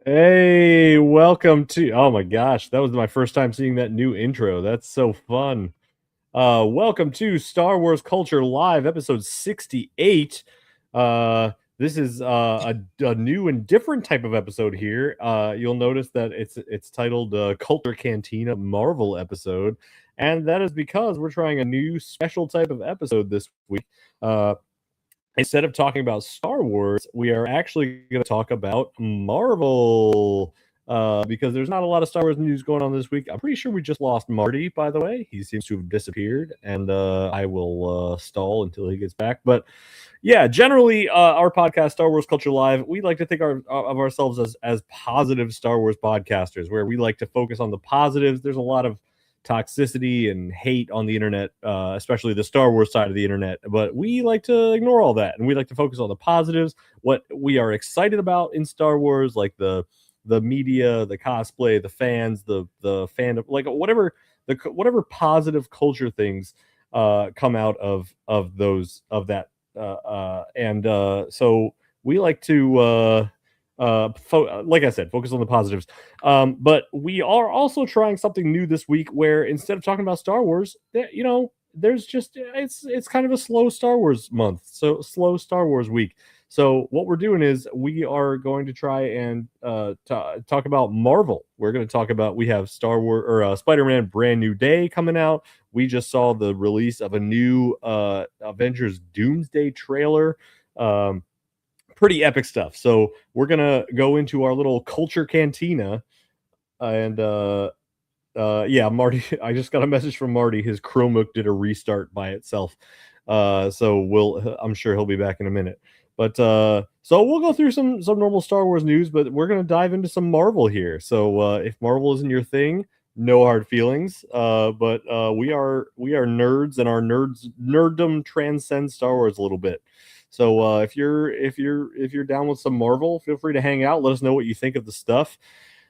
Hey, welcome to. Oh my gosh, that was my first time seeing that new intro. That's so fun. Welcome to Star Wars Culture Live, episode 68. This is a new and different type of episode here. You'll notice that it's titled Culture Cantina Marvel episode, and that is because we're trying a new special type of episode this week. Instead of talking about Star Wars, we are actually going to talk about Marvel. Because there's not a lot of Star Wars news going on this week. I'm pretty sure we just lost Marty, by the way. He seems to have disappeared, and I will stall until he gets back. But yeah, generally, our podcast, Star Wars Culture Live, we like to think of ourselves as positive Star Wars podcasters, where we like to focus on the positives. There's a lot of toxicity and hate on the internet, especially the Star Wars side of the internet. But we like to ignore all that, and we like to focus on the positives, what we are excited about in Star Wars, like the media, the cosplay, the fans, the fandom, like whatever positive culture things come out of that. So we like to. Like I said, focus on the positives. But we are also trying something new this week, where instead of talking about Star Wars, there's just it's kind of a slow Star Wars month, so slow Star Wars week. So what we're doing is we are going to try and talk about Marvel. We're going to talk about, we have Star Wars or Spider-Man Brand New Day coming out. We just saw the release of a new Avengers Doomsday trailer. Pretty epic stuff. So we're gonna go into our little culture cantina, and yeah, Marty. I just got a message from Marty. His Chromebook did a restart by itself. So I'm sure he'll be back in a minute. But so we'll go through some normal Star Wars news, but we're gonna dive into some Marvel here. So if Marvel isn't your thing, no hard feelings. But we are nerds, and our nerddom transcends Star Wars a little bit. So if you're down with some Marvel, feel free to hang out. Let us know what you think of the stuff.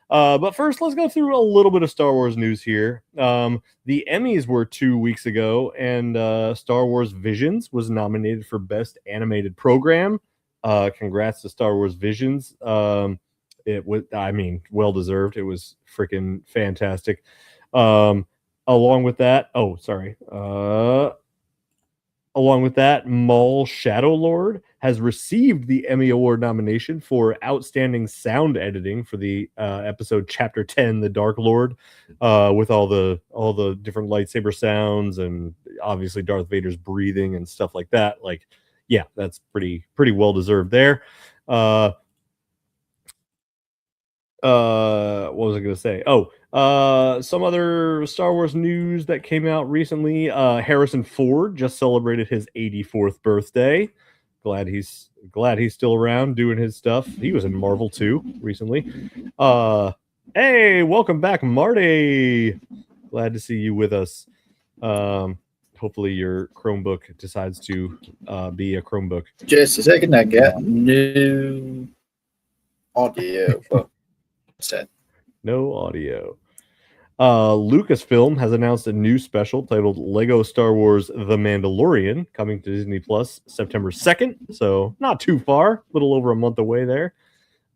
But first, let's go through a little bit of Star Wars news here. The Emmys were 2 weeks ago, and Star Wars Visions was nominated for Best Animated Program. Congrats to Star Wars Visions. It was, I mean, well deserved. It was freaking fantastic. Along with that, oh, sorry. Along with that, Maul Shadowlord has received the Emmy Award nomination for Outstanding Sound Editing for the episode Chapter 10, The Dark Lord, with all the different lightsaber sounds and obviously Darth Vader's breathing and stuff like that. Like, yeah, that's pretty well deserved there. What was I going to say? Some other Star Wars news that came out recently. Harrison Ford just celebrated his 84th birthday. Glad he's still around doing his stuff. He was in Marvel too recently. Hey, welcome back, Marty. Glad to see you with us. Hopefully your Chromebook decides to be a Chromebook. Just a second, I got new audio. Set. No audio. Lucasfilm has announced a new special titled Lego Star Wars The Mandalorian, coming to Disney Plus September 2nd. So not too far, a little over a month away there.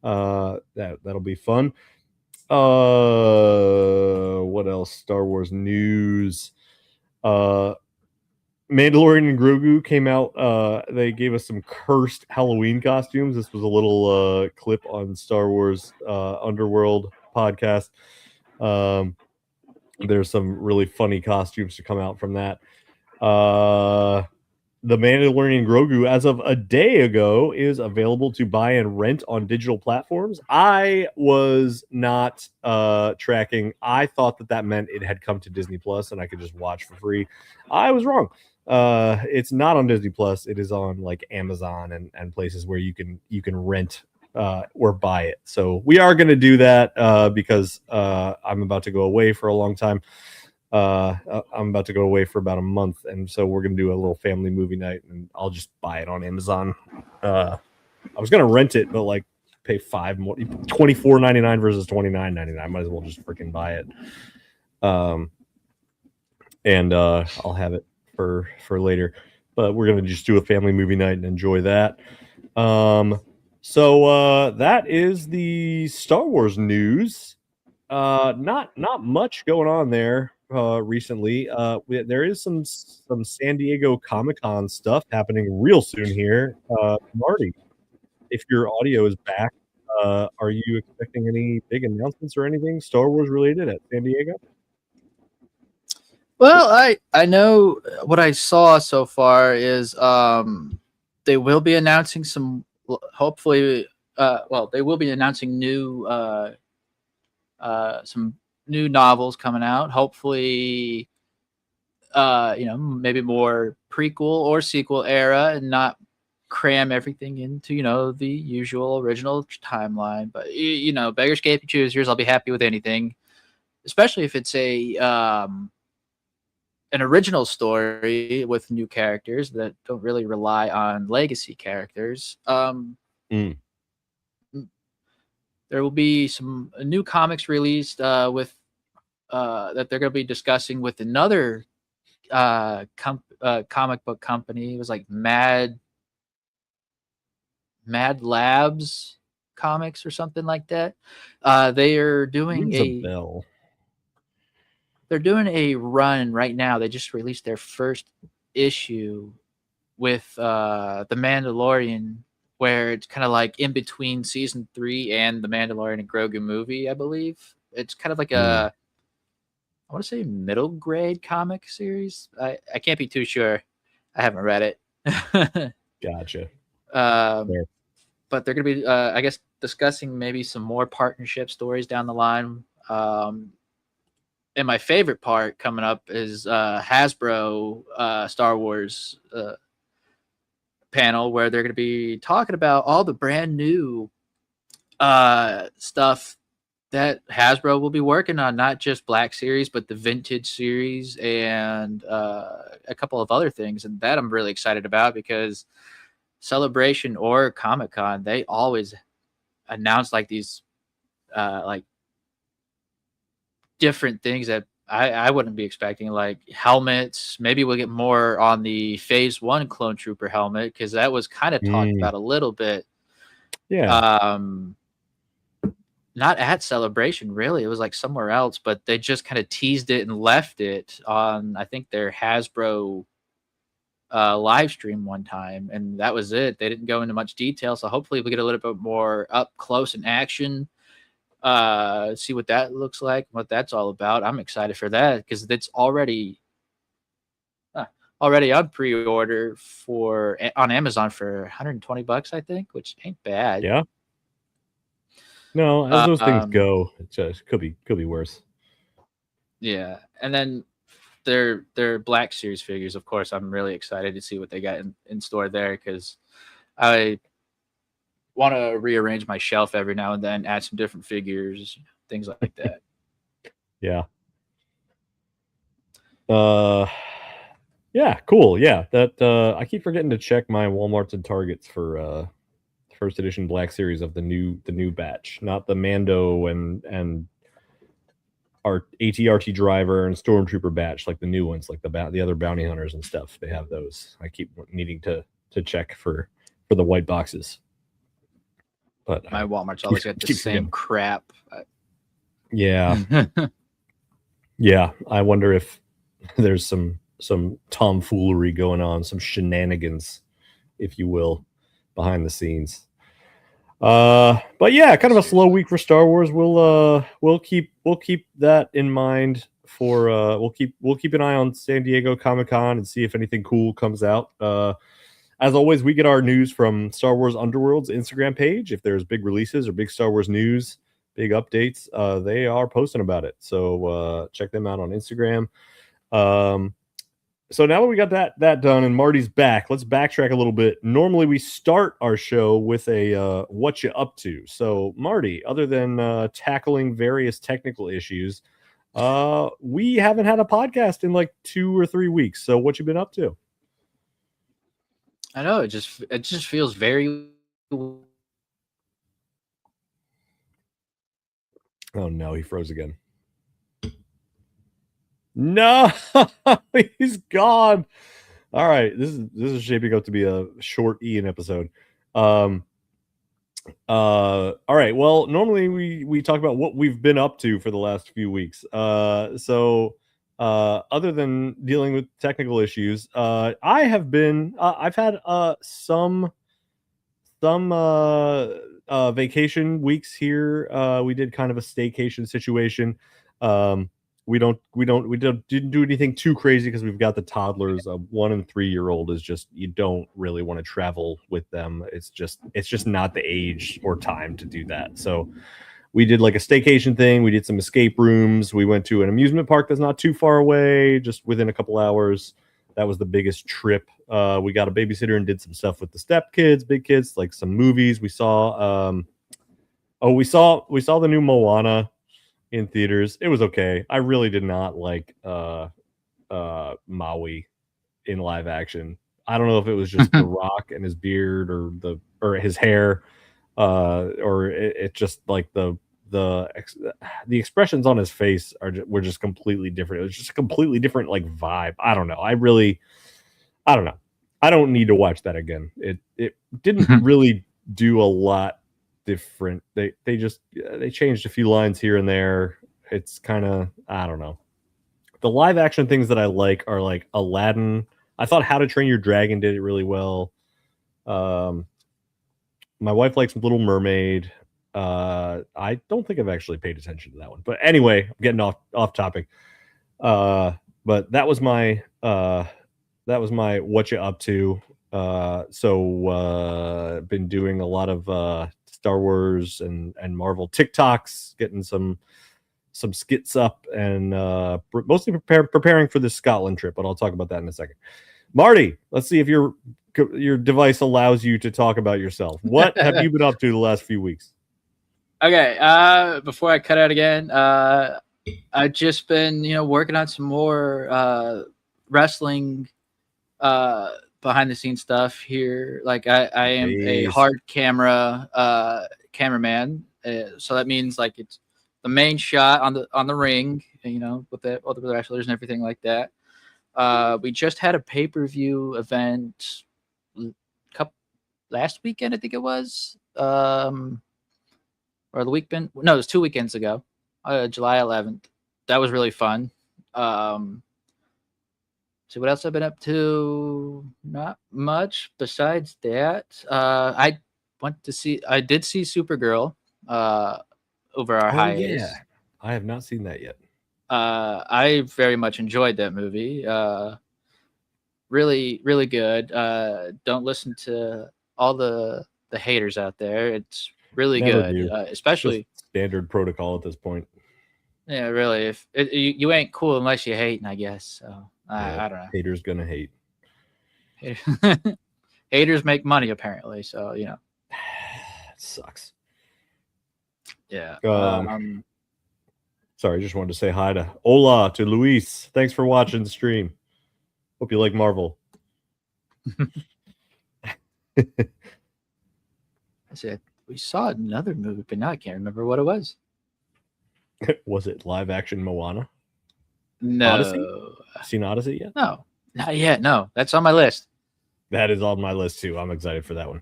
That'll be fun. What else? Star Wars news. Mandalorian and Grogu came out. They gave us some cursed Halloween costumes. This was a little clip on Star Wars Underworld podcast. There's some really funny costumes to come out from that. The Mandalorian Grogu, as of a day ago, is available to buy and rent on digital platforms. I was not tracking. I thought that meant it had come to Disney Plus and I could just watch for free. I was wrong. It's not on Disney Plus. It is on like Amazon and places where you can rent or buy it. So we are going to do that because I'm about to go away for a long time. I'm about to go away for about a month, and so we're going to do a little family movie night, and I'll just buy it on Amazon. I was going to rent it, but like pay $24.99 versus $29.99. Might as well just freaking buy it. And I'll have it for later. But we're going to just do a family movie night and enjoy that. So that is the Star Wars news. Not much going on there recently. There is some San Diego Comic-Con stuff happening real soon here. Marty, if your audio is back, are you expecting any big announcements or anything Star Wars related at San Diego? Well, I know what I saw so far is they will be announcing hopefully they will be announcing some new novels coming out. Hopefully maybe more prequel or sequel era and not cram everything into the usual original timeline. But beggars can't be choosers. I'll be happy with anything, especially if it's an original story with new characters that don't really rely on legacy characters. Mm. There will be some new comics released with that they're going to be discussing with another comic book company. It was like Mad Labs Comics or something like that. They are doing Rings a bell. They're doing a run right now. They just released their first issue with The Mandalorian, where it's kind of like in between season 3 and The Mandalorian and Grogu movie, I believe. It's kind of like I want to say middle grade comic series. I can't be too sure. I haven't read it. Gotcha. But they're going to be, I guess, discussing maybe some more partnership stories down the line. And my favorite part coming up is Hasbro Star Wars panel, where they're going to be talking about all the brand new stuff that Hasbro will be working on, not just Black Series, but the Vintage Series and a couple of other things. And that I'm really excited about, because Celebration or Comic-Con, they always announce like these like different things that I wouldn't be expecting, like helmets. Maybe we'll get more on the Phase 1 Clone Trooper helmet, because that was kind of talked about a little bit. Yeah. Not at Celebration, really. It was like somewhere else, but they just kind of teased it and left it on, I think, their Hasbro live stream one time, and that was it. They didn't go into much detail, so hopefully we get a little bit more up close in action. See what that looks like, what that's all about. I'm excited for that, because it's already on pre-order on Amazon for $120, I think, which ain't bad. Yeah. No, as those things go, it just could be worse. Yeah, and then their Black Series figures, of course, I'm really excited to see what they got in store there, because I want to rearrange my shelf every now and then, add some different figures, things like that. Yeah. Yeah, cool. Yeah, that I keep forgetting to check my Walmarts and Targets for first edition Black Series of the new batch, not the Mando and our ATRT driver and Stormtrooper batch, like the new ones, like the other bounty hunters and stuff. They have those. I keep needing to check for the white boxes. But my Walmart's always got the same crap. Yeah. Yeah. I wonder if there's some tomfoolery going on, some shenanigans, if you will, behind the scenes. But yeah, kind of a slow week for Star Wars. We'll keep that in mind for we'll keep an eye on San Diego Comic-Con and see if anything cool comes out. As always, we get our news from Star Wars Underworld's Instagram page. If there's big releases or big Star Wars news, big updates, they are posting about it. So check them out on Instagram. So now that we got that done and Marty's back, let's backtrack a little bit. Normally we start our show with a what you up to. So Marty, other than tackling various technical issues, we haven't had a podcast in like 2 or 3 weeks. So what you been up to? I know, it just feels very. Oh no, he froze again. No, he's gone. All right, this is shaping up to be a short Ian episode. All right. Well, normally we talk about what we've been up to for the last few weeks. Other than dealing with technical issues, I've had some vacation weeks here. We did kind of a staycation situation. Um, didn't do anything too crazy because we've got the toddlers. A 1 and 3-year-old is just, you don't really want to travel with them. It's just not the age or time to do that. So we did like a staycation thing. We did some escape rooms. We went to an amusement park that's not too far away, just within a couple hours. That was the biggest trip. We got a babysitter and did some stuff with the step kids, big kids, like some movies. We saw we saw the new Moana in theaters. It was okay. I really did not like Maui in live action. I don't know if it was just The Rock and his beard or his hair, or it just like the expressions on his face were just completely different. It was just a completely different like vibe. I don't know. I don't know. I don't need to watch that again. It didn't really do a lot different. They changed a few lines here and there. It's kind of, I don't know. The live action things that I like are like Aladdin. I thought How to Train Your Dragon did it really well. My wife likes Little Mermaid. I don't think I've actually paid attention to that one. But anyway, I'm getting off topic. But that was my what you up to. Been doing a lot of Star Wars and Marvel TikToks, getting some skits up, and mostly preparing for this Scotland trip. But I'll talk about that in a second. Marty, let's see if your device allows you to talk about yourself. What have you been up to the last few weeks? Okay. Before I cut out again, I've just been, working on some more wrestling behind the scenes stuff here. Like I am a hard camera cameraman, so that means like it's the main shot on the ring, with all the wrestlers and everything like that. We just had a pay-per-view event last weekend, I think it was, or the weekend. No, it was 2 weekends ago, July 11th. That was really fun. So what else I've been up to? Not much besides that. I did see Supergirl over our hiatus. Yeah. I have not seen that yet. I very much enjoyed that movie. Really, really good. Don't listen to all the haters out there. It's really Never good, do. especially Just standard protocol at this point. Yeah, really. If you ain't cool unless you're hating, I guess. So I don't know. Haters gonna hate. Haters make money apparently, so It sucks. Yeah. Sorry, just wanted to say hi to Hola to Luis. Thanks for watching the stream. Hope you like Marvel. I said we saw another movie, but now I can't remember what it was. Was it live action Moana? No. Odyssey? Seen Odyssey yet? No, not yet. No, that's on my list. That is on my list too. I'm excited for that one.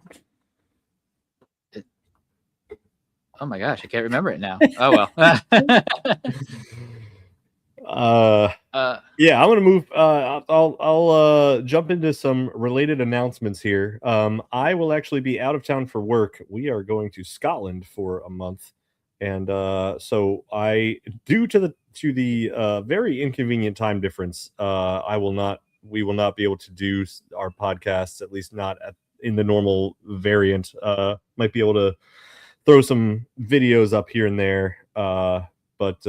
Oh my gosh, I can't remember it now. Oh well. Yeah, I'm gonna move. I'll jump into some related announcements here. I will actually be out of town for work. We are going to Scotland for a month, and so due to the very inconvenient time difference, we will not be able to do our podcasts, at least not in the normal variant. Might be able to throw some videos up here and there, but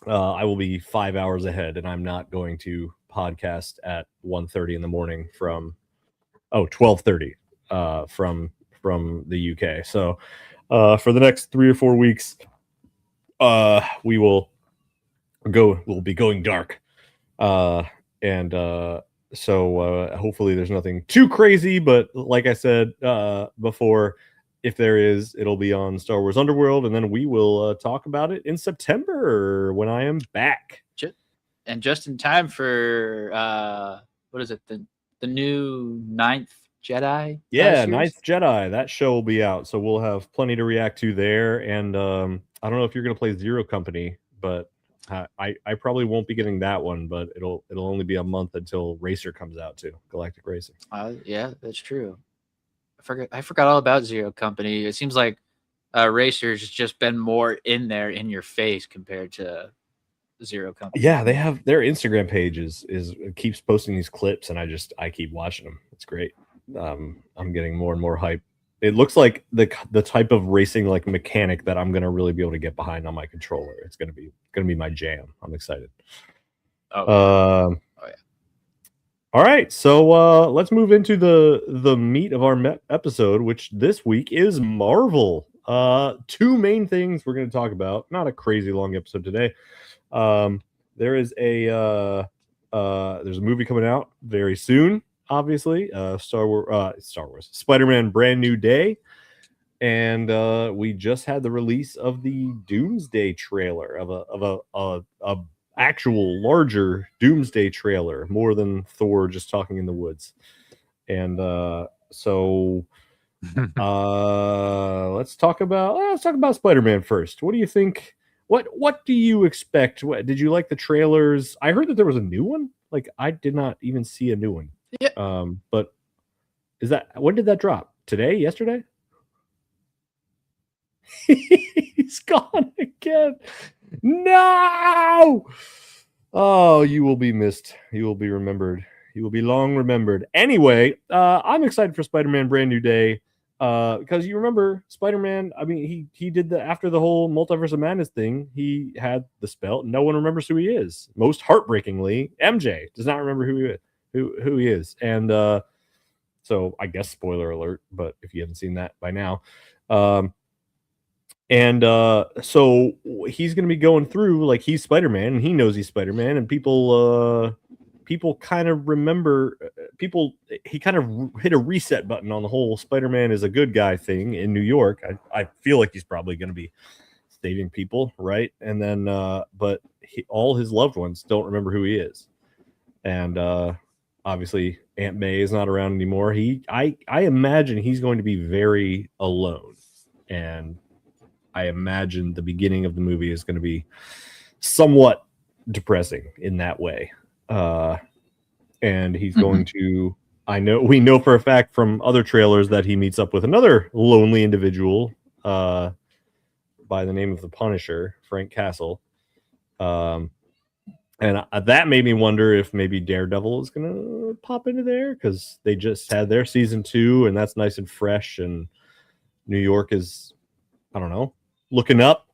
I will be 5 hours ahead, and I'm not going to podcast at 1:30 in the morning from 12:30 from the UK. So for the next 3 or 4 weeks, we'll be going dark, and so hopefully there's nothing too crazy. But like I said before, if there is, it'll be on Star Wars Underworld, and then we will talk about it in September when I am back. And just in time for what is it? The new 9th Jedi. Yeah, series? Ninth Jedi. That show will be out, so we'll have plenty to react to there. And I don't know if you're gonna play Zero Company, but I probably won't be getting that one. But it'll only be a month until Racer comes out too, Galactic Racing. Yeah, that's true. I forgot all about Zero Company. It seems like Racer's just been more in there in your face compared to Zero Company. Yeah, they have their Instagram page is keeps posting these clips, and I keep watching them. It's great. I'm getting more and more hype. It looks like the type of racing like mechanic that I'm gonna really be able to get behind on my controller. It's gonna be my jam. I'm excited. Oh, yeah. Oh yeah. All right, so let's move into the meat of our episode, which this week is Marvel. Two main things we're going to talk about. Not a crazy long episode today. There's a movie coming out very soon. Obviously, Star Wars, Spider-Man: Brand New Day, and we just had the release of the Doomsday trailer of a actual larger Doomsday trailer, more than Thor just talking in the woods. And so let's talk about Spider-Man first. What do you think? What do you expect? Did you like the trailers? I heard that there was a new one. Like, I did not even see a new one. Yeah. But when did that drop? Today? Yesterday? He's gone again. No. Oh, you will be missed. You will be remembered. You will be long remembered. Anyway, I'm excited for Spider-Man: Brand New Day. Because you remember Spider-Man, I mean, he did after the whole Multiverse of Madness thing, he had the spell. No one remembers who he is. Most heartbreakingly, MJ does not remember who he is. And so I guess spoiler alert, but if you haven't seen that by now. And so he's going to be going through, like, he's Spider-Man, and he knows he's Spider-Man, and people kind of remember, he kind of hit a reset button on the whole Spider-Man is a good guy thing in New York. I feel like he's probably going to be saving people, right? And then, but all his loved ones don't remember who he is. And obviously Aunt May is not around anymore. I imagine he's going to be very alone. And I imagine the beginning of the movie is going to be somewhat depressing in that way. And he's going to, we know for a fact from other trailers that he meets up with another lonely individual by the name of the Punisher, Frank Castle. And that made me wonder if maybe Daredevil is going to pop into there, because they just had their season 2, and that's nice and fresh. And New York is, I don't know, looking up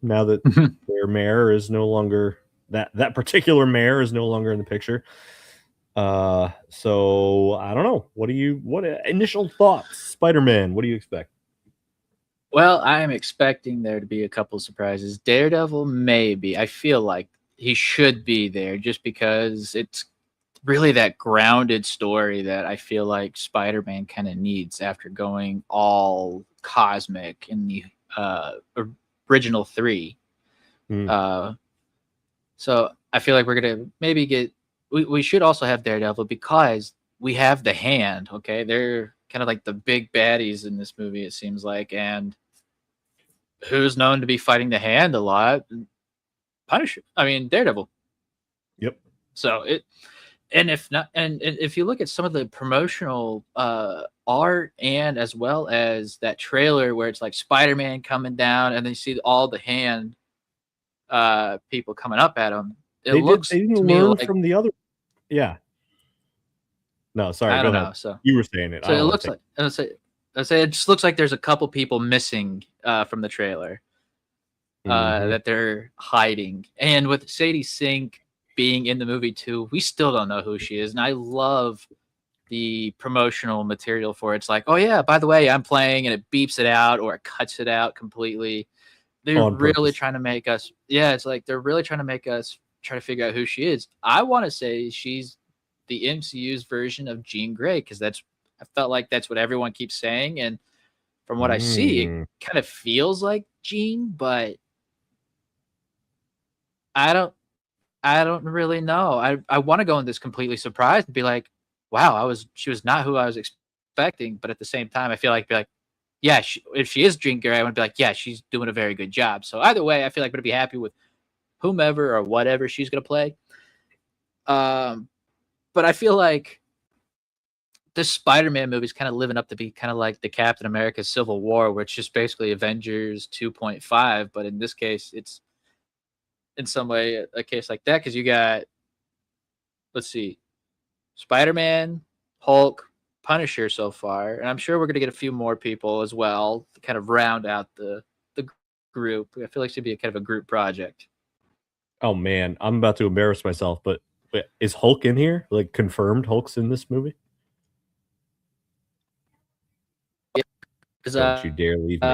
now that their mayor is no longer, that particular mayor is no longer in the picture. So I don't know. What initial thoughts? Spider-Man, what do you expect? Well, I am expecting there to be a couple surprises. Daredevil, maybe. I feel like he should be there just because it's really that grounded story that I feel like Spider-Man kind of needs after going all cosmic in the original 3. So I feel like we're gonna maybe get. We should also have Daredevil because we have the Hand. Okay, they're kind of like the big baddies in this movie, it seems like. And who's known to be fighting the Hand a lot? Daredevil. Yep. So if you look at some of the promotional art, and as well as that trailer where it's like Spider-Man coming down and then you see all the Hand people coming up at him, they didn't learn from the other. Yeah. No, sorry. I don't go ahead. know. So you were saying it. So it looks like I say it just looks like there's a couple people missing from the trailer that they're hiding. And with Sadie Sink being in the movie too, we still don't know who she is. And I love the promotional material for it. It's like, oh yeah, by the way, I'm playing, and it beeps it out or it cuts it out completely. They're really trying to make us. Yeah, it's like they're really trying to make us try to figure out who she is. I want to say she's the MCU's version of Jean Grey, because I felt like that's what everyone keeps saying, and from what I see, it kind of feels like Jean, but I don't really know. I want to go in this completely surprised and be like, wow, she was not who I was expecting, but at the same time, I feel like yeah, if she is Jean Grey, I want to be like, yeah, she's doing a very good job. So either way, I feel like I'm gonna be happy with whomever or whatever she's gonna play. But I feel like this Spider-Man movie is kind of living up to be kind of like the Captain America Civil War, where it's just basically Avengers 2.5, but in this case, it's in some way a case like that because you got, let's see, Spider-Man, Hulk, Punisher so far, and I'm sure we're gonna get a few more people as well to kind of round out the group. I feel like it should be a kind of a group project. Oh man, I'm about to embarrass myself, but is Hulk in here? Like confirmed Hulk's in this movie? Don't you dare leave me.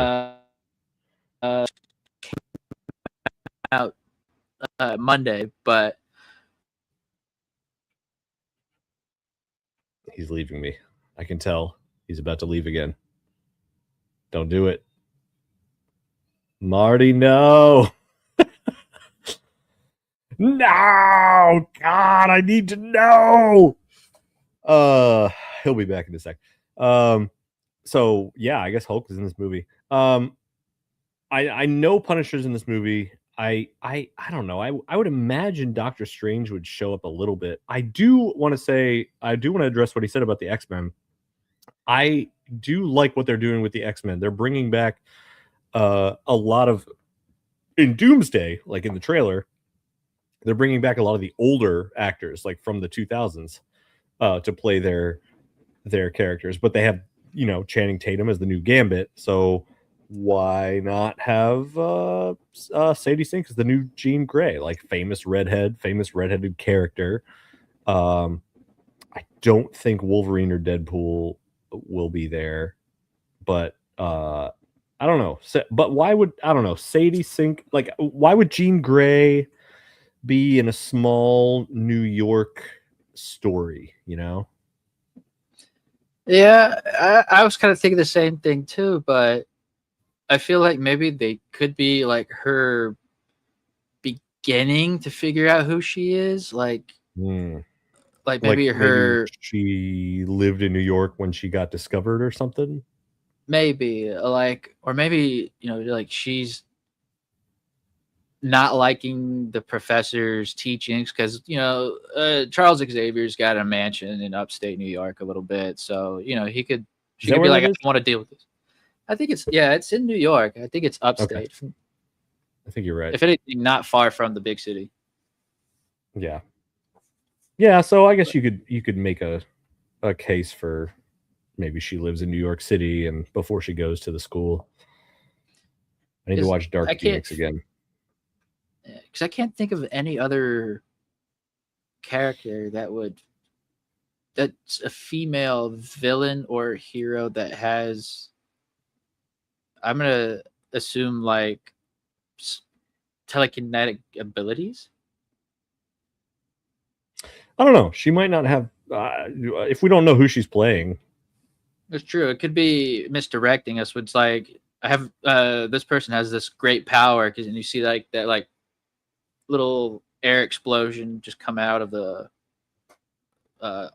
Out Monday, but He's leaving me. I can tell he's about to leave again. Don't do it. Marty, no. No, God, I need to know. He'll be back in a sec. So yeah, I guess Hulk is in this movie. I know Punisher's in this movie. I don't know. I would imagine Doctor Strange would show up a little bit. I do want to address what he said about the X-Men. I do like what they're doing with the X-Men. They're bringing back a lot of, in Doomsday, like in the trailer, they're bringing back a lot of the older actors, like from the 2000s, to play their characters. But they have, Channing Tatum as the new Gambit. So why not have Sadie Sink as the new Jean Grey, like famous redheaded character. I don't think Wolverine or Deadpool will be there, but I don't know. But why would, I don't know, Sadie Sink, like why would Jean Grey be in a small New York story, Yeah, I was kind of thinking the same thing too, but I feel like maybe they could be like her beginning to figure out who she is, like maybe her. Maybe she lived in New York when she got discovered or something. Maybe or maybe like she's not liking the professor's teachings because Charles Xavier's got a mansion in upstate New York a little bit, so she could be like, I don't want to deal with this. I think it's in New York. I think it's upstate. Okay. I think you're right. If anything, not far from the big city. Yeah. So I guess you could make a case for maybe she lives in New York City and before she goes to the school. I need to watch Dark Phoenix again. Because I can't think of any other character that's a female villain or hero that has, I'm gonna assume, like telekinetic abilities. I don't know. She might not have. If we don't know who she's playing, That's true. It could be misdirecting us. It's like, I have this person has this great power, and you see like that like little air explosion just come out of the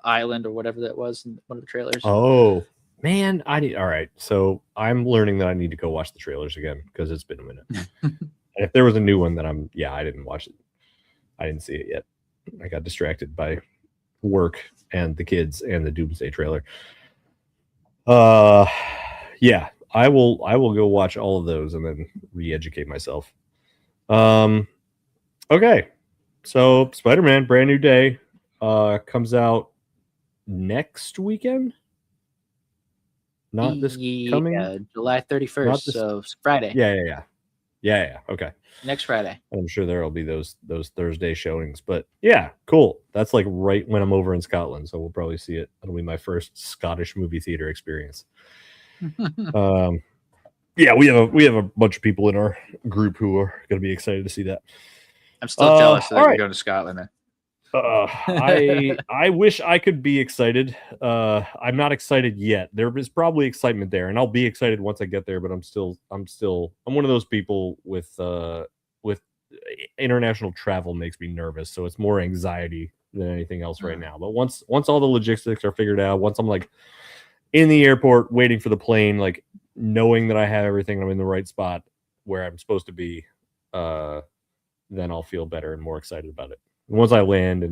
island or whatever that was in one of the trailers. Oh man, all right. So I'm learning that I need to go watch the trailers again because it's been a minute. And if there was a new one that I didn't watch it. I didn't see it yet. I got distracted by work and the kids and the Doomsday trailer. Yeah, I will go watch all of those and then re-educate myself. Okay. So Spider-Man Brand New Day comes out next weekend. Not this coming July 31st, so Friday. Yeah. Okay. Next Friday. I'm sure there'll be those Thursday showings, but yeah, cool. That's like right when I'm over in Scotland, so we'll probably see it. It'll be my first Scottish movie theater experience. Yeah, we have a bunch of people in our group who are going to be excited to see that. I'm still jealous that you're going to Scotland, man. I wish I could be excited. I'm not excited yet. There is probably excitement there, and I'll be excited once I get there. But I'm one of those people with international travel makes me nervous. So it's more anxiety than anything else right now. But once all the logistics are figured out, once I'm like in the airport waiting for the plane, like knowing that I have everything, I'm in the right spot where I'm supposed to be, then I'll feel better and more excited about it. Once I land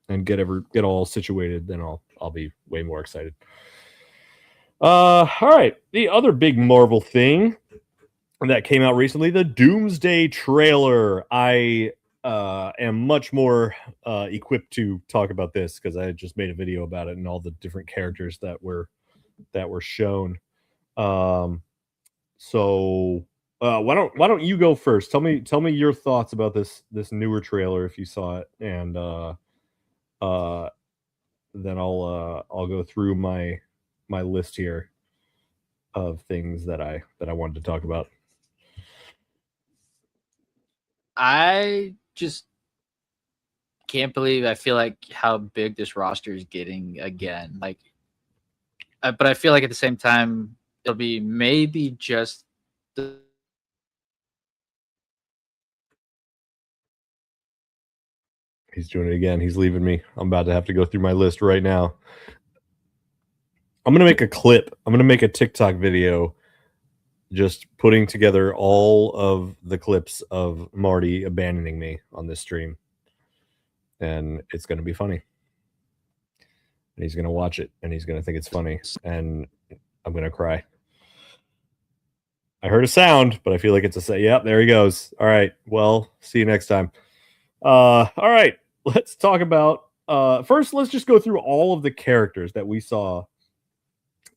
and get all situated, then I'll be way more excited. All right. The other big Marvel thing that came out recently, the Doomsday trailer. I am much more equipped to talk about this because I just made a video about it and all the different characters that were shown. So why don't you go first? Tell me your thoughts about this newer trailer if you saw it, and then I'll go through my list here of things that I wanted to talk about. I just can't believe I feel like how big this roster is getting again. Like, but I feel like at the same time it'll be maybe just the He's doing it again. He's leaving me. I'm about to have to go through my list right now. I'm going to make a clip. I'm going to make a TikTok video just putting together all of the clips of Marty abandoning me on this stream. And it's going to be funny. And he's going to watch it and he's going to think it's funny. And I'm going to cry. I heard a sound, but I feel like it's a say. Yep, there he goes. All right. Well, see you next time. All right. Let's talk about first, let's just go through all of the characters that we saw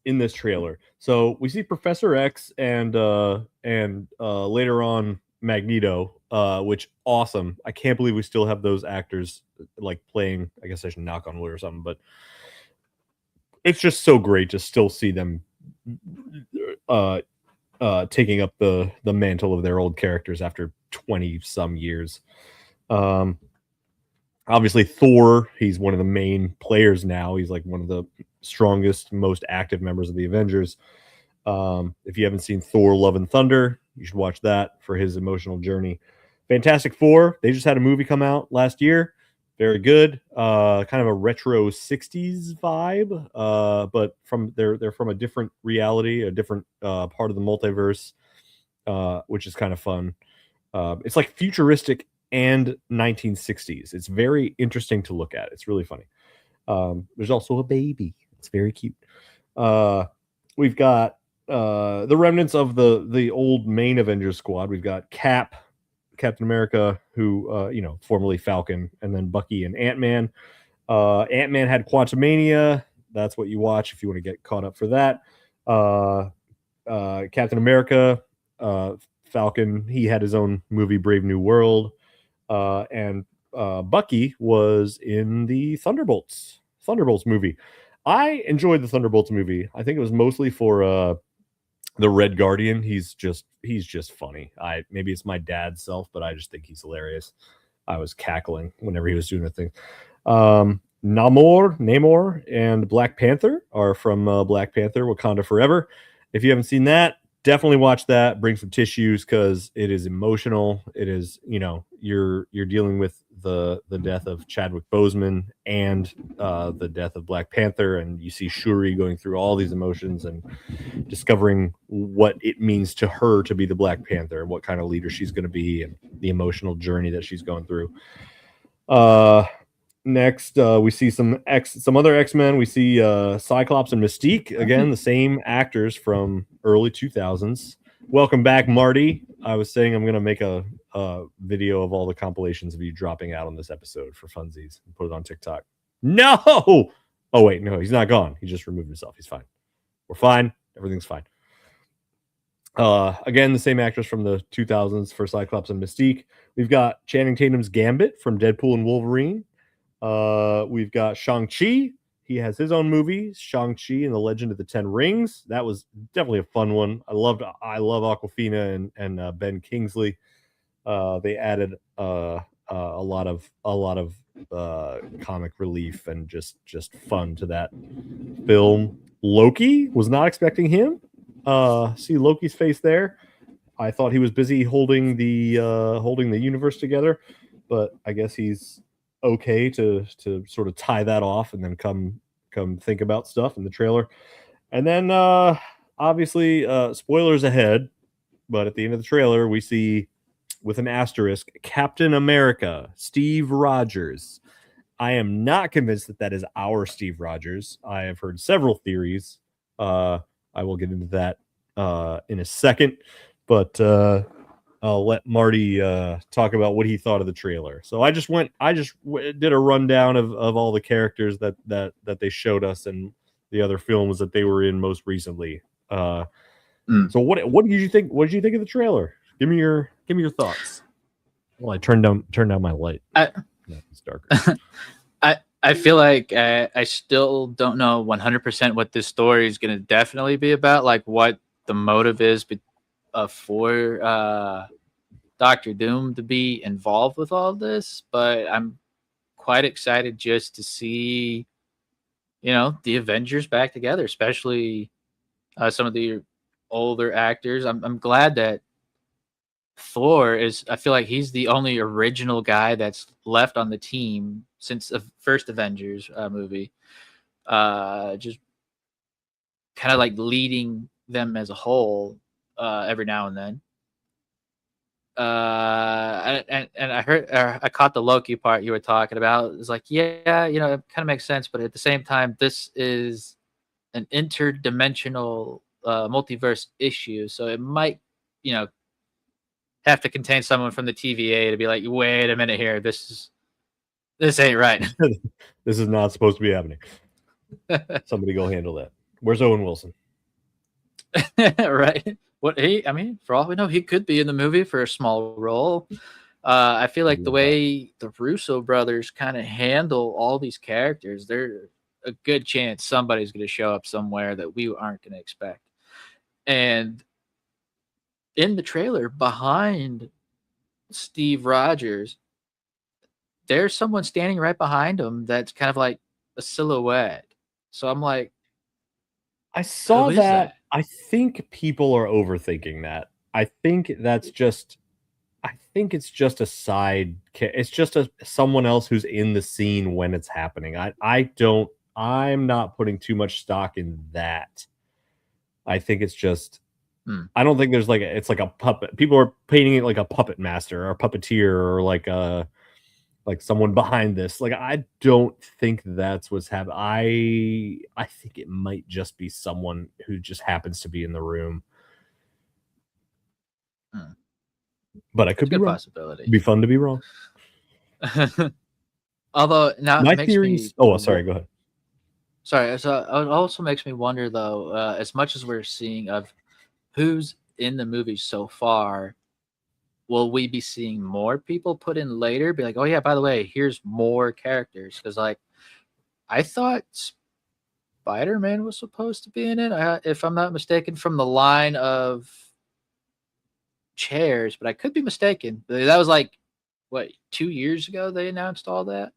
in this trailer. So we see Professor X and later on Magneto, which awesome. I can't believe we still have those actors like playing. I guess I should knock on wood or something, but it's just so great to still see them taking up the mantle of their old characters after 20 some years. Obviously Thor, he's one of the main players now. He's like one of the strongest, most active members of the Avengers. If you haven't seen Thor Love and Thunder, you should watch that for his emotional journey. Fantastic Four, they just had a movie come out last year. Very good. Kind of a retro 60s vibe, but they're from a different reality, a different part of the multiverse, which is kind of fun. It's like futuristic and 1960s. It's very interesting to look at. It's really funny. There's also a baby. It's very cute. We've got the remnants of the old main Avengers squad. We've got Cap, Captain America, who formerly Falcon, and then Bucky and Ant-Man. Ant-Man had Quantumania. That's what you watch if you want to get caught up for that. Captain America, Falcon, he had his own movie, Brave New World. And Bucky was in the Thunderbolts movie. I enjoyed the Thunderbolts movie. I think it was mostly for the Red Guardian. He's just funny. Maybe it's my dad's self, but I just think he's hilarious. I was cackling whenever he was doing the thing. Namor and Black Panther are from Black Panther, Wakanda Forever. If you haven't seen that, definitely watch that. Bring some tissues because it is emotional. It is, you're dealing with the death of Chadwick Boseman and the death of Black Panther, and you see Shuri going through all these emotions and discovering what it means to her to be the Black Panther, what kind of leader she's going to be, and the emotional journey that she's going through. Next, we see some other X-Men. We see Cyclops and Mystique. Again, the same actors from early 2000s. Welcome back, Marty. I was saying I'm going to make a video of all the compilations of you dropping out on this episode for funsies and put it on TikTok. No! Oh, wait, no, he's not gone. He just removed himself. He's fine. We're fine. Everything's fine. Again, the same actors from the 2000s for Cyclops and Mystique. We've got Channing Tatum's Gambit from Deadpool and Wolverine. We've got Shang-Chi. He has his own movie, Shang-Chi and the Legend of the Ten Rings. That was definitely a fun one. I love Awkwafina and Ben Kingsley. They added a lot of comic relief and just fun to that film. Loki, was not expecting him. See Loki's face there. I thought he was busy holding the universe together, but I guess he's okay to sort of tie that off and then come think about stuff in the trailer. And then obviously spoilers ahead, but at the end of the trailer we see with an asterisk Captain America, Steve Rogers. I am not convinced that that is our Steve Rogers. I have heard several theories. I will get into that in a second, but I'll let Marty talk about what he thought of the trailer. So I just did a rundown of all the characters that they showed us and the other films that they were in most recently. So what did you think? What did you think of the trailer? Give me your thoughts. Well, I turned down my light. It's darker. I feel like I still don't know 100% what this story is going to definitely be about, like what the motive is for Doctor Doom to be involved with all this, but I'm quite excited just to see, the Avengers back together, especially some of the older actors. I'm glad that Thor I feel like he's the only original guy that's left on the team since the first Avengers movie. Just kind of like leading them as a whole every now and then. And I heard, I caught the Loki part you were talking about. It's like, yeah, it kind of makes sense, but at the same time, this is an interdimensional multiverse issue, so it might, have to contain someone from the TVA to be like, wait a minute here, this ain't right. This is not supposed to be happening. Somebody go handle that. Where's Owen Wilson? Right. For all we know, he could be in the movie for a small role. I feel like the way the Russo brothers kind of handle all these characters, there's a good chance somebody's going to show up somewhere that we aren't going to expect. And in the trailer, behind Steve Rogers, there's someone standing right behind him that's kind of like a silhouette. So I'm like, I saw who is that. I think people are overthinking that. I think it's just a side. It's just someone else who's in the scene when it's happening. I'm not putting too much stock in that. I think it's just. I don't think there's it's like a puppet. People are painting it like a puppet master or a puppeteer or like someone behind this. Like, I don't think that's what's happening. I think it might just be someone who just happens to be in the room. But I could be wrong. Possibility. It'd be fun to be wrong. Although now my theories. Sorry. Go ahead. Sorry. So it also makes me wonder, though, as much as we're seeing of who's in the movie so far, will we be seeing more people put in later? Be like, oh yeah, by the way, here's more characters. Because I thought Spider-Man was supposed to be in it, if I'm not mistaken, from the line of chairs, but I could be mistaken. That was 2 years ago they announced all that.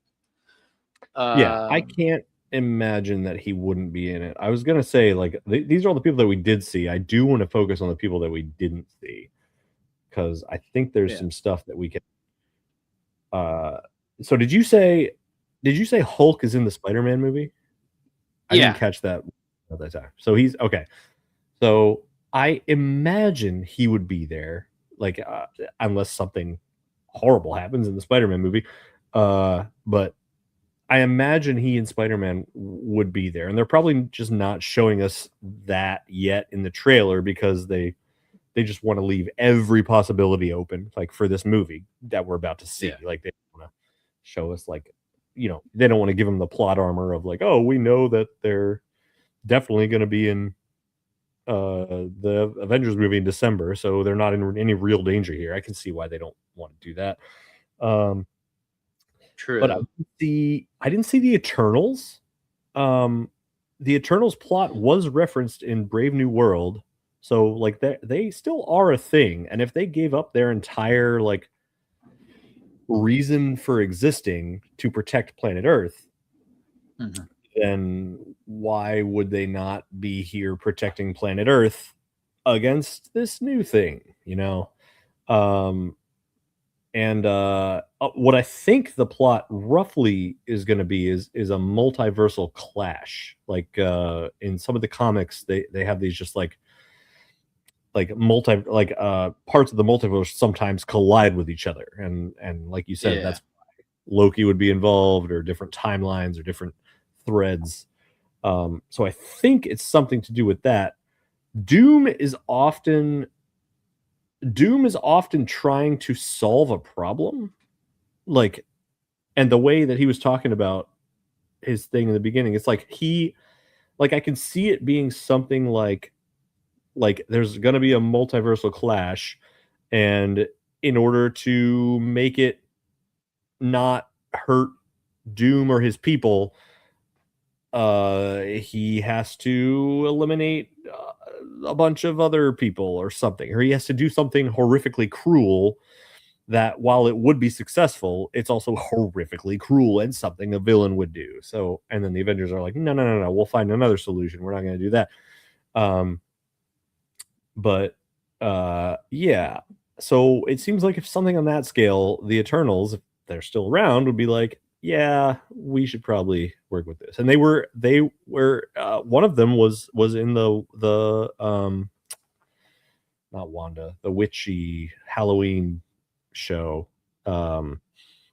Yeah, I can't imagine that he wouldn't be in it. I was gonna say these are all the people that we did see. I do want to focus on the people that we didn't see because I think there's some stuff that we can. So did you say Hulk is in the Spider-Man movie? I didn't catch that at that time. So he's okay. So I imagine he would be there, unless something horrible happens in the Spider-Man movie. But I imagine he and Spider-Man would be there, and they're probably just not showing us that yet in the trailer because they just want to leave every possibility open, for this movie that we're about to see. Yeah. They want to show us, they don't want to give them the plot armor of oh, we know that they're definitely going to be in the Avengers movie in December, so they're not in any real danger here. I can see why they don't want to do that. True. But I didn't see the Eternals. The Eternals plot was referenced in Brave New World, so they still are a thing. And if they gave up their entire reason for existing to protect planet Earth, then why would they not be here protecting planet Earth against this new thing? And what I think the plot roughly is going to be is a multiversal clash. Like in some of the comics, they have these just like parts of the multiverse sometimes collide with each other, and like you said, that's why Loki would be involved, or different timelines or different threads. So I think it's something to do with that. Doom is often trying to solve a problem, like, and the way that he was talking about his thing in the beginning, it's like I can see it being something like there's going to be a multiversal clash, and in order to make it not hurt Doom or his people, he has to eliminate a bunch of other people or something, or he has to do something horrifically cruel that, while it would be successful, it's also horrifically cruel and something a villain would do. So, and then the Avengers are like, no, we'll find another solution. We're not going to do that. But yeah. So it seems like if something on that scale, the Eternals, if they're still around, would be like, yeah, we should probably work with this. And they were one of them was in the not Wanda, the witchy Halloween show,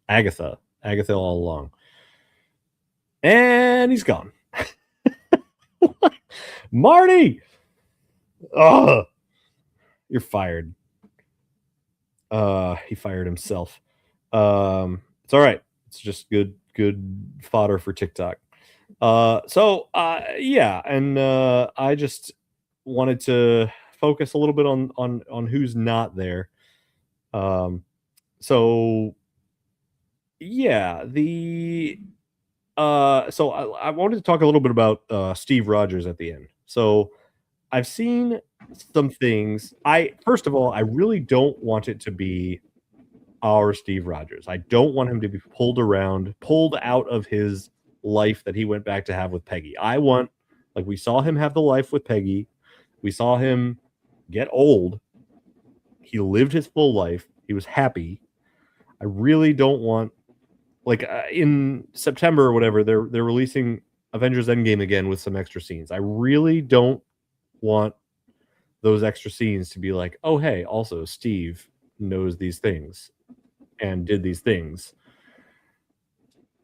Agatha all along, and he's gone. Marty, oh, you're fired. He fired himself. It's all right. It's just good fodder for TikTok. Yeah, and I just wanted to focus a little bit on who's not there. So yeah, so I wanted to talk a little bit about Steve Rogers at the end. So I've seen some things. First of all, I really don't want it to be our Steve Rogers. I don't want him to be pulled out of his life that he went back to have with Peggy. I want, like, we saw him have the life with Peggy. We saw him get old. He lived his full life. He was happy. I really don't want, like, in September or whatever, they're releasing Avengers Endgame again with some extra scenes. I really don't want those extra scenes to be like, oh, hey, also Steve knows these things and did these things.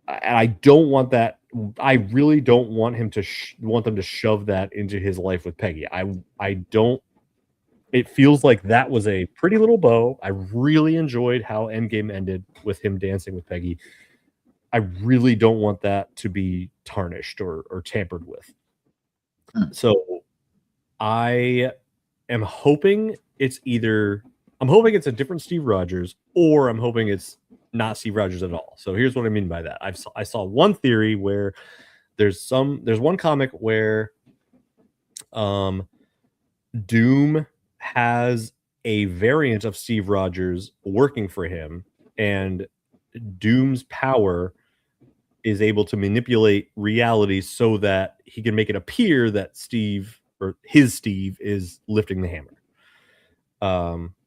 And I don't want that. I really don't want him to want them to shove that into his life with Peggy. I don't. It feels like that was a pretty little bow. I really enjoyed how Endgame ended with him dancing with Peggy. I really don't want that to be tarnished or tampered with. So I am hoping it's a different Steve Rogers, or I'm hoping it's not Steve Rogers at all. So here's what I mean by that. I saw one theory where there's one comic where Doom has a variant of Steve Rogers working for him, and Doom's power is able to manipulate reality so that he can make it appear that Steve, or his Steve, is lifting the hammer.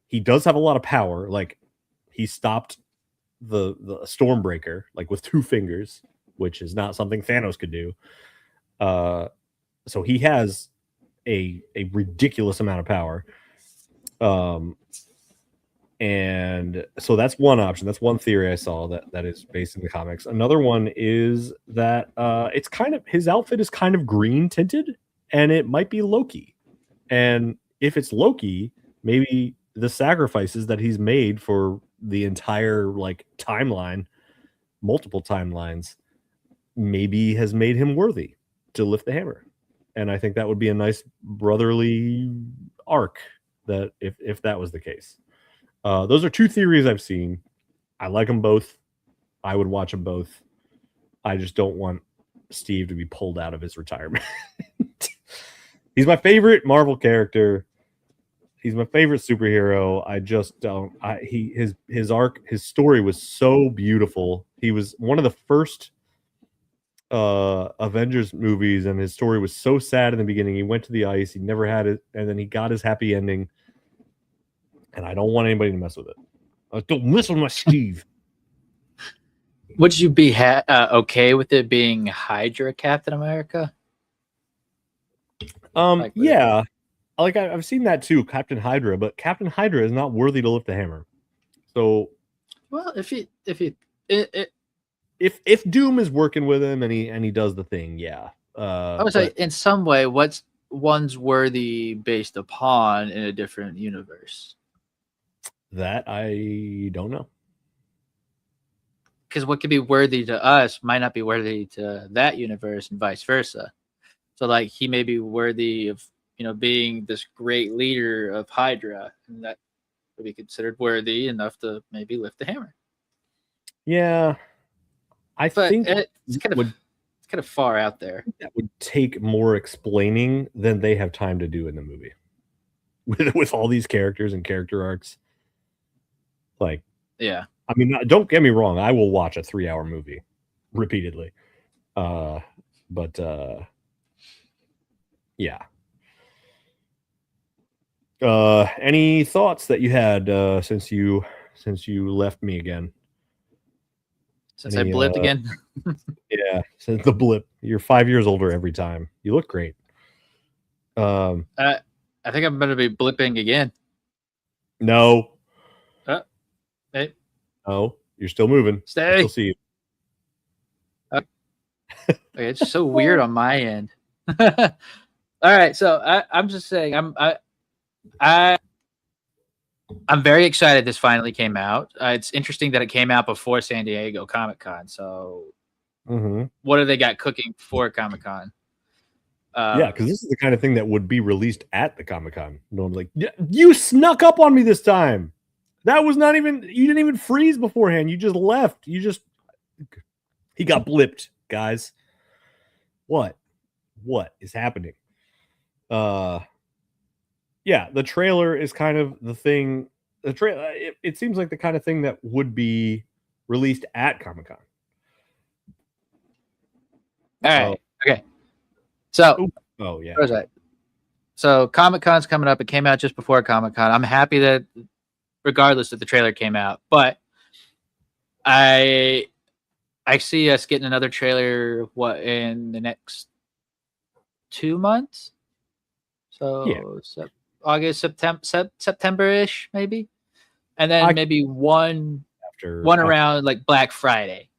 He does have a lot of power. Like, he stopped the Stormbreaker, like, with 2 fingers, which is not something Thanos could do. So he has a ridiculous amount of power. And so that's one option. That's one theory I saw that is based in the comics. Another one is that it's kind of, his outfit is kind of green tinted, and it might be Loki. And if it's Loki, maybe the sacrifices that he's made for the entire, like, timeline, multiple timelines, maybe has made him worthy to lift the hammer. And I think that would be a nice brotherly arc, that if that was the case. Those are 2 theories I've seen. I like them both. I would watch them both. I just don't want Steve to be pulled out of his retirement. He's my favorite Marvel character. He's my favorite superhero. I just don't. His arc, his story was so beautiful. He was one of the first Avengers movies, and his story was so sad in the beginning. He went to the ice. He never had it, and then he got his happy ending. And I don't want anybody to mess with it. Don't mess with my Steve. Would you be okay with it being Hydra Captain America? Yeah, like I've seen that too, Captain Hydra, but Captain Hydra is not worthy to lift the hammer. So, well, if Doom is working with him and he does the thing, yeah. I would say in some way, what's one's worthy based upon in a different universe? That I don't know. Because what could be worthy to us might not be worthy to that universe, and vice versa. So, like, he may be worthy of being this great leader of Hydra, and that would be considered worthy enough to maybe lift the hammer. Yeah, I think it's kind of far out there. That would take more explaining than they have time to do in the movie, with all these characters and character arcs. Like, yeah, I mean, don't get me wrong. I will watch a 3-hour movie repeatedly. But yeah. Any thoughts that you had since you left me again? Since I blipped again? Yeah, since the blip. You're 5 years older every time. You look great. I think I'm going to be blipping again. No. Hey. No, you're still moving. Stay. I still see you. Okay, it's so weird on my end. All right, so I'm just saying I'm very excited this finally came out. It's interesting that it came out before San Diego Comic-Con. So what do they got cooking for Comic-Con? Yeah, because this is the kind of thing that would be released at the Comic-Con. Normally, you snuck up on me this time. That was not even, you didn't even freeze beforehand. You just left. He got blipped, guys. What is happening? Yeah, the trailer is kind of the thing. The trailer, it seems like the kind of thing that would be released at Comic-Con. All right. Okay. So, yeah. What was that? So Comic-Con's coming up. It came out just before Comic-Con. I'm happy that regardless that the trailer came out, but I see us getting another trailer in the next 2 months. So yeah. August, September-ish maybe, and then maybe one around like Black Friday.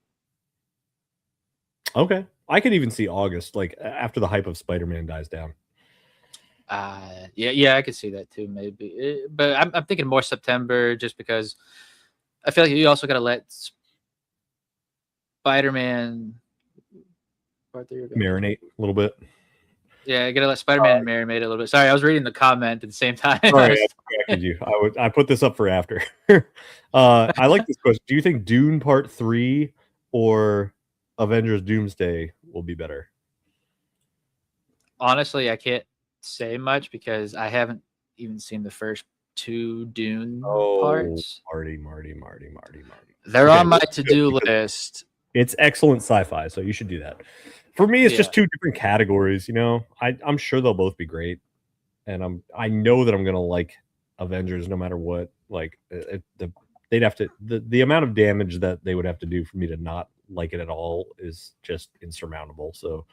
Okay, I could even see August, like after the hype of Spider-Man dies down. Yeah, I could see that too, maybe. But I'm thinking more September, just because I feel like you also got to let Spider-Man marinate a little bit. Yeah, I gotta let Spider-Man marinate a little bit. Sorry, I was reading the comment at the same time. Sorry, I corrected you. I put this up for after. I like this question. Do you think Dune Part 3 or Avengers Doomsday will be better? Honestly, I can't say much because I haven't even seen the first 2 Dune parts. Marty. They're on my to-do list. It's excellent sci-fi, so you should do that. For me, it's just 2 different categories. I'm sure they'll both be great, and I know that I'm gonna like Avengers no matter what. Like they'd have to the amount of damage that they would have to do for me to not like it at all is just insurmountable. So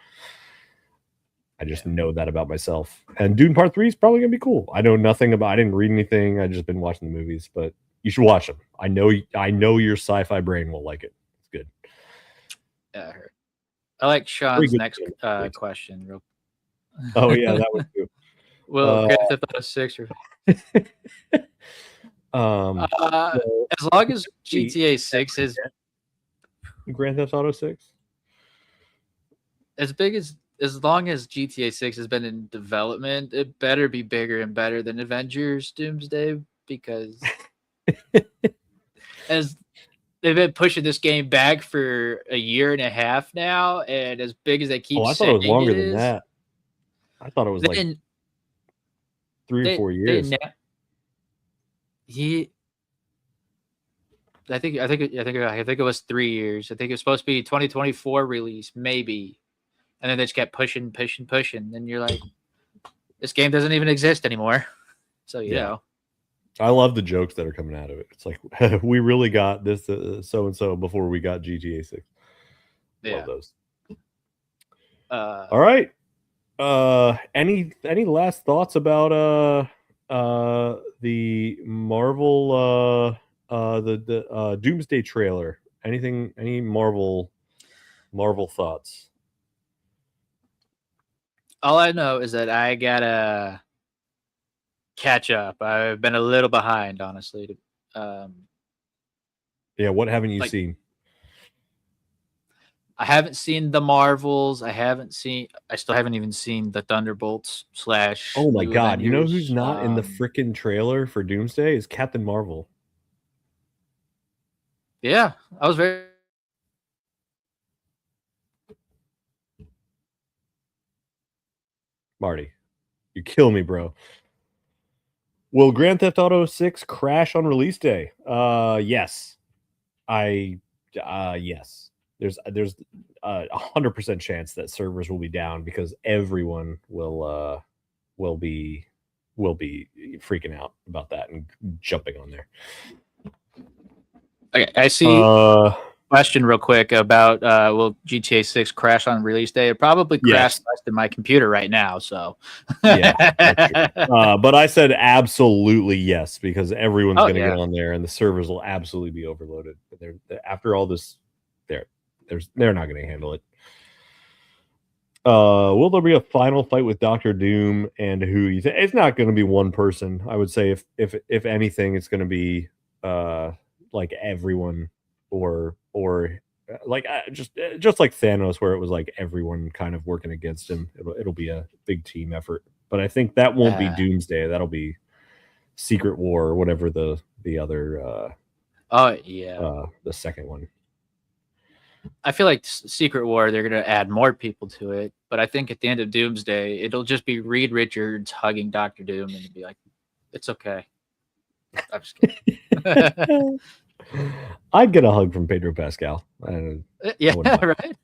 I just know that about myself. And Dune Part 3 is probably gonna be cool. I know nothing about. I didn't read anything. I just been watching the movies, but you should watch them. I know your sci-fi brain will like it. It's good. Yeah, I heard. I like Sean's next question. Oh yeah, that was good. Well, Grand Theft Auto 6 or as long as GTA 6 is Grand Theft Auto 6, as long as GTA 6 has been in development, it better be bigger and better than Avengers Doomsday, because as they've been pushing this game back for a year and a half now, and as big as they keep saying, I thought it was longer than that. I thought it was like 3 or 4 years. I think it was 3 years. I think it was supposed to be 2024 release, maybe, and then they just kept pushing. And you're like, this game doesn't even exist anymore. So you know. I love the jokes that are coming out of it. It's like we really got this so and so before we got GTA 6. Love those. All right. Any last thoughts about the Marvel the Doomsday trailer? Any Marvel thoughts? All I know is that I gotta catch up. I've been a little behind, honestly. Yeah, what haven't you seen? I haven't seen the Marvels. I still haven't even seen the Thunderbolts / Oh my New god! You know Avengers. who's not in the freaking trailer for Doomsday is Captain Marvel. Yeah, I was very. Marty, you kill me, bro. Will Grand Theft Auto 6 crash on release day? Yes. Yes. There's 100% chance that servers will be down because everyone will be freaking out about that and jumping on there. Okay, I see. Question real quick about will GTA 6 crash on release day? It probably crashed less than my computer right now. So yeah, but I said absolutely yes because everyone's going to get on there and the servers will absolutely be overloaded. They're after all this, they're not going to handle it. Will there be a final fight with Dr. Doom and who you think? It's not going to be one person. I would say if anything, it's going to be like everyone or like just like Thanos, where it was like everyone kind of working against him. It'll be a big team effort, but I think that won't be Doomsday. That'll be Secret War or whatever the other. The second one. I feel like Secret War, they're going to add more people to it, but I think at the end of Doomsday, it'll just be Reed Richards hugging Dr. Doom and be like, "It's okay." I'm just kidding. I'd get a hug from Pedro Pascal. Yeah, right.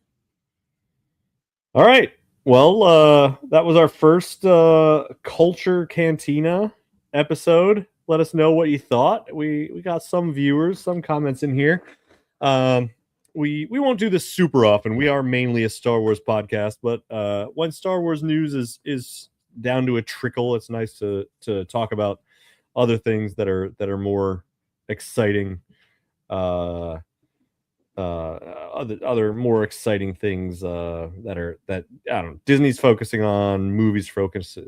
All right. Well, that was our first Culture Cantina episode. Let us know what you thought. We got some viewers, some comments in here. We won't do this super often. We are mainly a Star Wars podcast, but when Star Wars news is down to a trickle, it's nice to talk about other things that are more exciting. Other more exciting things that I don't know, Disney's focusing on, movies focus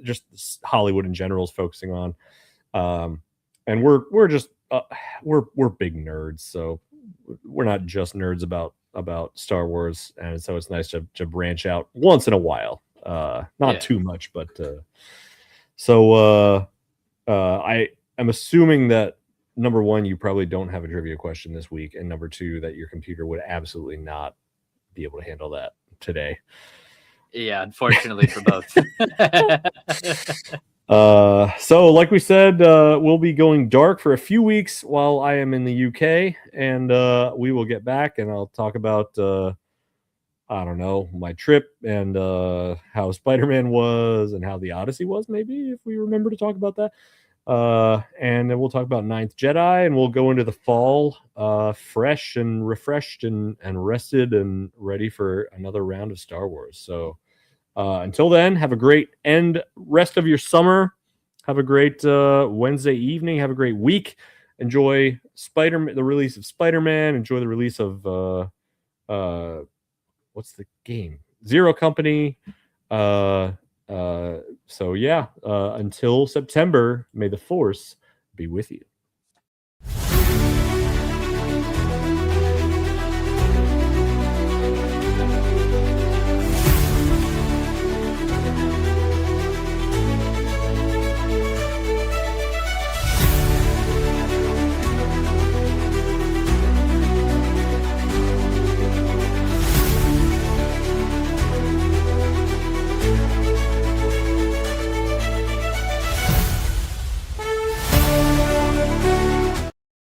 just Hollywood in general is focusing on, and we're just we're big nerds, so we're not just nerds about Star Wars, and so it's nice to branch out once in a while, not too much, but I am assuming that number one, you probably don't have a trivia question this week, and number two, that your computer would absolutely not be able to handle that today. Yeah, unfortunately for both. So like we said, we'll be going dark for a few weeks while I am in the UK, and we will get back and I'll talk about I don't know, my trip and how Spider-Man was and how the Odyssey was, maybe, if we remember to talk about that. And then we'll talk about Ninth Jedi, and we'll go into the fall fresh and refreshed and rested and ready for another round of Star Wars. So until then, have a great rest of your summer. Have a great Wednesday evening. Have a great week. Enjoy the release of Spider-Man. Enjoy the release of what's the game? Zero Company. So yeah, until September, may the Force be with you.